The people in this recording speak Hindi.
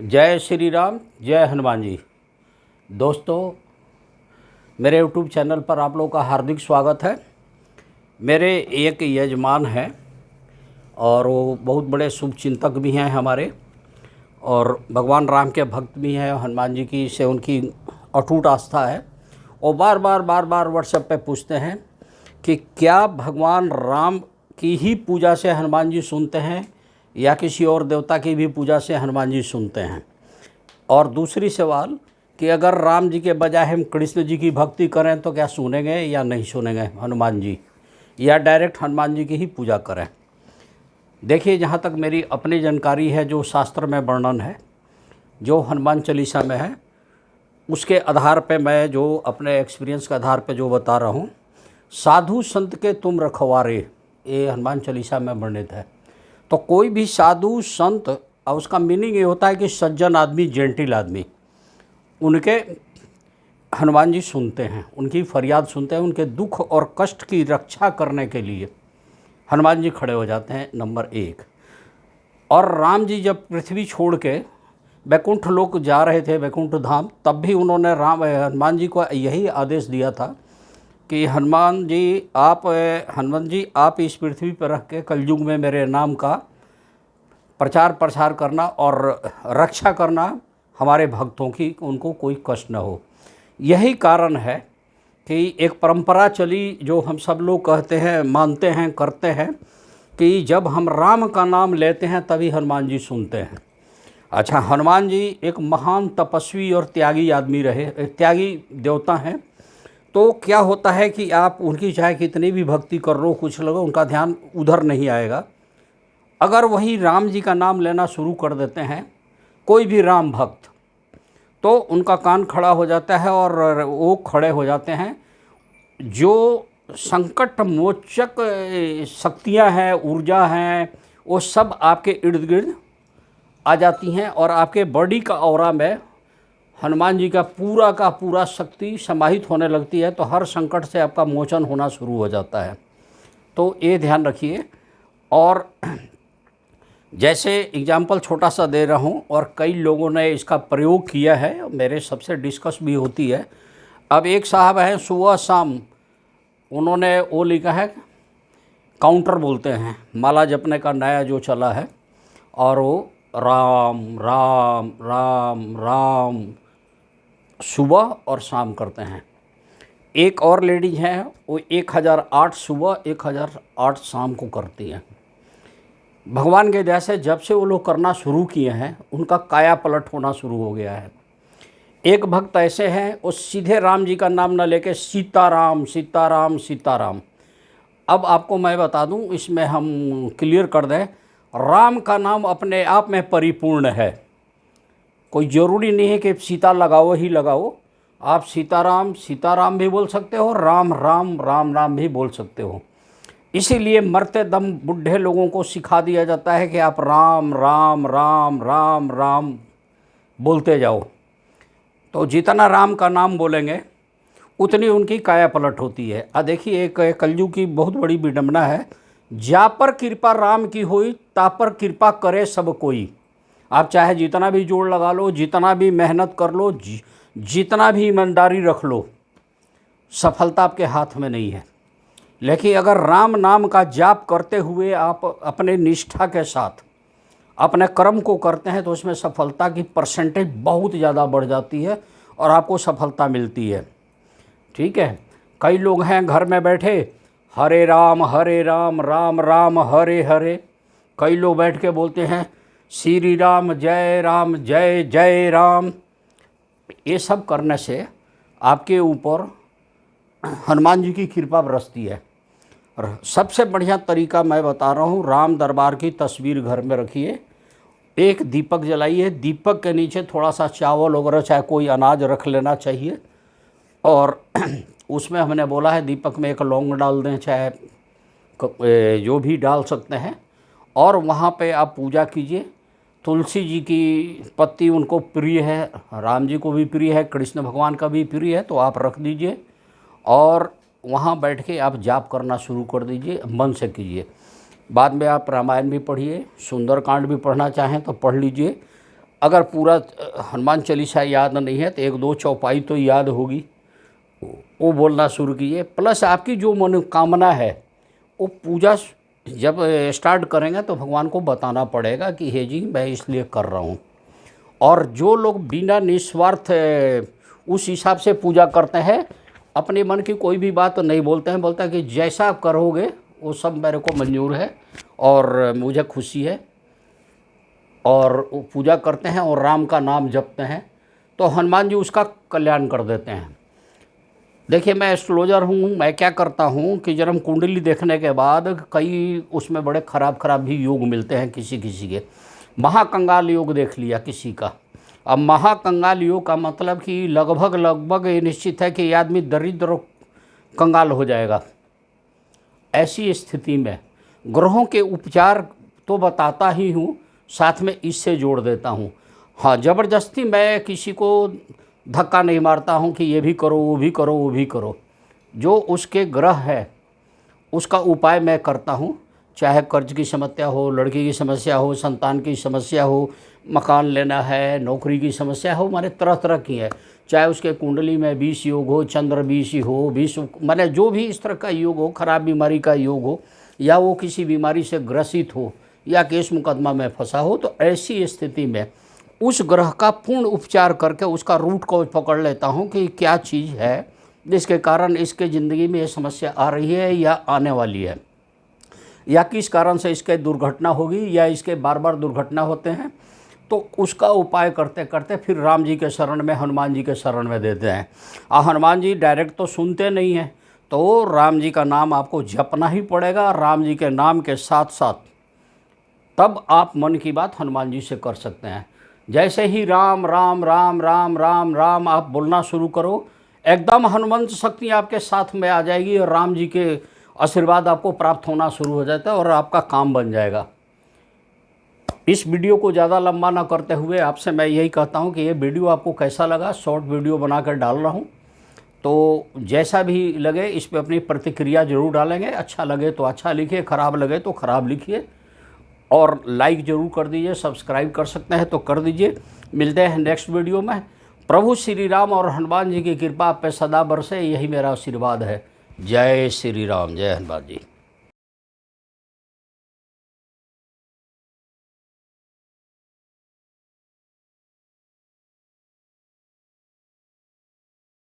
जय श्री राम, जय हनुमान जी। दोस्तों, मेरे यूट्यूब चैनल पर आप लोगों का हार्दिक स्वागत है। मेरे एक यजमान हैं और वो बहुत बड़े शुभ चिंतक भी हैं हमारे, और भगवान राम के भक्त भी हैं। हनुमान जी की से उनकी अटूट आस्था है। वो बार बार व्हाट्सएप पे पूछते हैं कि क्या भगवान राम की ही पूजा से हनुमान जी सुनते हैं या किसी और देवता की भी पूजा से हनुमान जी सुनते हैं। और दूसरी सवाल कि अगर राम जी के बजाय हम कृष्ण जी की भक्ति करें तो क्या सुनेंगे या नहीं सुनेंगे हनुमान जी, या डायरेक्ट हनुमान जी की ही पूजा करें। देखिए, जहाँ तक मेरी अपनी जानकारी है, जो शास्त्र में वर्णन है, जो हनुमान चालीसा में है, उसके आधार पे मैं जो अपने एक्सपीरियंस के आधार पे जो बता रहा हूँ। साधु संत के तुम रखवारे, ये हनुमान चालीसा में वर्णित है। तो कोई भी साधु संत, और उसका मीनिंग ये होता है कि सज्जन आदमी, जेंटिल आदमी, उनके हनुमान जी सुनते हैं, उनकी फरियाद सुनते हैं। उनके दुख और कष्ट की रक्षा करने के लिए हनुमान जी खड़े हो जाते हैं, नंबर एक। और राम जी जब पृथ्वी छोड़ के वैकुंठ लोक जा रहे थे, वैकुंठ धाम, तब भी उन्होंने हनुमान जी को यही आदेश दिया था कि हनुमान जी आप इस पृथ्वी पर रह के कलयुग में मेरे नाम का प्रचार प्रसार करना और रक्षा करना हमारे भक्तों की, उनको कोई कष्ट न हो। यही कारण है कि एक परंपरा चली, जो हम सब लोग कहते हैं, मानते हैं, करते हैं, कि जब हम राम का नाम लेते हैं तभी हनुमान जी सुनते हैं। अच्छा, हनुमान जी एक महान तपस्वी और त्यागी आदमी रहे, त्यागी देवता हैं। तो क्या होता है कि आप उनकी चाहे कितनी भी भक्ति कर लो, कुछ लगो, उनका ध्यान उधर नहीं आएगा। अगर वही राम जी का नाम लेना शुरू कर देते हैं कोई भी राम भक्त, तो उनका कान खड़ा हो जाता है और वो खड़े हो जाते हैं। जो संकट मोचक शक्तियां हैं, ऊर्जा हैं, वो सब आपके इर्द गिर्द आ जाती हैं और आपके बॉडी का ऑरा में हनुमान जी का पूरा शक्ति समाहित होने लगती है। तो हर संकट से आपका मोचन होना शुरू हो जाता है। तो ये ध्यान रखिए। और जैसे एग्जाम्पल छोटा सा दे रहा हूँ, और कई लोगों ने इसका प्रयोग किया है, मेरे सबसे डिस्कस भी होती है। अब एक साहब हैं, सुबह शाम उन्होंने वो लिखा है, काउंटर बोलते हैं, माला जपने का नया जो चला है, और वो राम राम राम राम सुबह और शाम करते हैं। एक और लेडीज हैं, वो 1008 सुबह 1008 शाम को करती हैं। भगवान के दया से जब से वो लोग करना शुरू किए हैं, उनका काया पलट होना शुरू हो गया है। एक भक्त ऐसे हैं, वो सीधे राम जी का नाम न लेके सीताराम सीताराम सीताराम। अब आपको मैं बता दूं, इसमें हम क्लियर कर दें, राम का नाम अपने आप में परिपूर्ण है। कोई ज़रूरी नहीं है कि सीता लगाओ ही लगाओ। आप सीताराम सीताराम भी बोल सकते हो, राम राम राम राम भी बोल सकते हो। इसीलिए मरते दम बूढ़े लोगों को सिखा दिया जाता है कि आप राम राम राम राम राम बोलते जाओ। तो जितना राम का नाम बोलेंगे उतनी उनकी काया पलट होती है। देखिए, एक कलयुग की बहुत बड़ी विडंबना है, जा पर कृपा राम की होई ता पर कृपा करे सब कोई। आप चाहे जितना भी जोड़ लगा लो, जितना भी मेहनत कर लो, जितना भी ईमानदारी रख लो, सफलता आपके हाथ में नहीं है। लेकिन अगर राम नाम का जाप करते हुए आप अपने निष्ठा के साथ अपने कर्म को करते हैं, तो उसमें सफलता की परसेंटेज बहुत ज़्यादा बढ़ जाती है और आपको सफलता मिलती है। ठीक है। कई लोग हैं घर में बैठे, हरे राम राम राम हरे हरे। कई लोग बैठ के बोलते हैं श्री राम जय जय राम। ये सब करने से आपके ऊपर हनुमान जी की कृपा बरसती है। और सबसे बढ़िया तरीका मैं बता रहा हूँ, राम दरबार की तस्वीर घर में रखिए, एक दीपक जलाइए, दीपक के नीचे थोड़ा सा चावल वगैरह चाहे कोई अनाज रख लेना चाहिए, और उसमें हमने बोला है दीपक में एक लौंग डाल दें, चाहे जो भी डाल सकते हैं, और वहाँ पे आप पूजा कीजिए। तुलसी जी की पत्ती उनको प्रिय है, राम जी को भी प्रिय है, कृष्ण भगवान का भी प्रिय है, तो आप रख दीजिए और वहाँ बैठ के आप जाप करना शुरू कर दीजिए, मन से कीजिए। बाद में आप रामायण भी पढ़िए, सुंदरकांड भी पढ़ना चाहें तो पढ़ लीजिए। अगर पूरा हनुमान चालीसा याद नहीं है तो 1-2 चौपाई तो याद होगी, वो बोलना शुरू कीजिए। प्लस आपकी जो मनोकामना है वो पूजा जब स्टार्ट करेंगे तो भगवान को बताना पड़ेगा कि हे जी मैं इसलिए कर रहा हूँ। और जो लोग बिना निस्वार्थ उस हिसाब से पूजा करते हैं, अपने मन की कोई भी बात नहीं बोलते हैं, बोलता है कि जैसा आप करोगे वो सब मेरे को मंजूर है और मुझे खुशी है, और वो पूजा करते हैं और राम का नाम जपते हैं, तो हनुमान जी उसका कल्याण कर देते हैं। देखिए मैं एस्ट्रोलॉजर हूँ, मैं क्या करता हूँ कि जन्म कुंडली देखने के बाद कई उसमें बड़े ख़राब भी योग मिलते हैं किसी किसी के। महाकंगाल योग देख लिया किसी का। अब महाकंगाल योग का मतलब कि लगभग ये निश्चित है कि ये आदमी दरिद्र कंगाल हो जाएगा। ऐसी स्थिति में ग्रहों के उपचार तो बताता ही हूँ, साथ में इससे जोड़ देता हूँ। हाँ, ज़बरदस्ती मैं किसी को धक्का नहीं मारता हूँ कि ये भी करो वो भी करो वो भी करो। जो उसके ग्रह है उसका उपाय मैं करता हूँ, चाहे कर्ज की समस्या हो, लड़की की समस्या हो, संतान की समस्या हो, मकान लेना है, नौकरी की समस्या हो, माने तरह तरह की है। चाहे उसके कुंडली में 20 योग हो, चंद्र 20 हो, 20 माने जो भी इस तरह का योग हो, खराब बीमारी का योग हो, या वो किसी बीमारी से ग्रसित हो, या केस मुकदमा में फंसा हो, तो ऐसी स्थिति में उस ग्रह का पूर्ण उपचार करके उसका रूट को पकड़ लेता हूँ कि क्या चीज़ है जिसके कारण इसके ज़िंदगी में ये समस्या आ रही है या आने वाली है, या किस कारण से इसके दुर्घटना होगी या इसके बार बार दुर्घटना होते हैं। तो उसका उपाय करते करते फिर राम जी के शरण में, हनुमान जी के शरण में देते हैं। हनुमान जी डायरेक्ट तो सुनते नहीं हैं, तो राम जी का नाम आपको जपना ही पड़ेगा। राम जी के नाम के साथ साथ तब आप मन की बात हनुमान जी से कर सकते हैं। जैसे ही राम राम राम राम राम राम आप बोलना शुरू करो, एकदम हनुमंत शक्ति आपके साथ में आ जाएगी और राम जी के आशीर्वाद आपको प्राप्त होना शुरू हो जाता है और आपका काम बन जाएगा। इस वीडियो को ज़्यादा लंबा ना करते हुए आपसे मैं यही कहता हूँ कि ये वीडियो आपको कैसा लगा। शॉर्ट वीडियो बनाकर डाल रहा हूँ, तो जैसा भी लगे इस पर अपनी प्रतिक्रिया ज़रूर डालेंगे। अच्छा लगे तो अच्छा लिखिए, ख़राब लगे तो ख़राब लिखिए, और लाइक ज़रूर कर दीजिए। सब्सक्राइब कर सकते हैं तो कर दीजिए। मिलते हैं नेक्स्ट वीडियो में। प्रभु श्री राम और हनुमान जी की कृपा आप पे सदा बरसे, यही मेरा आशीर्वाद है। जय श्री राम, जय हनुमान जी।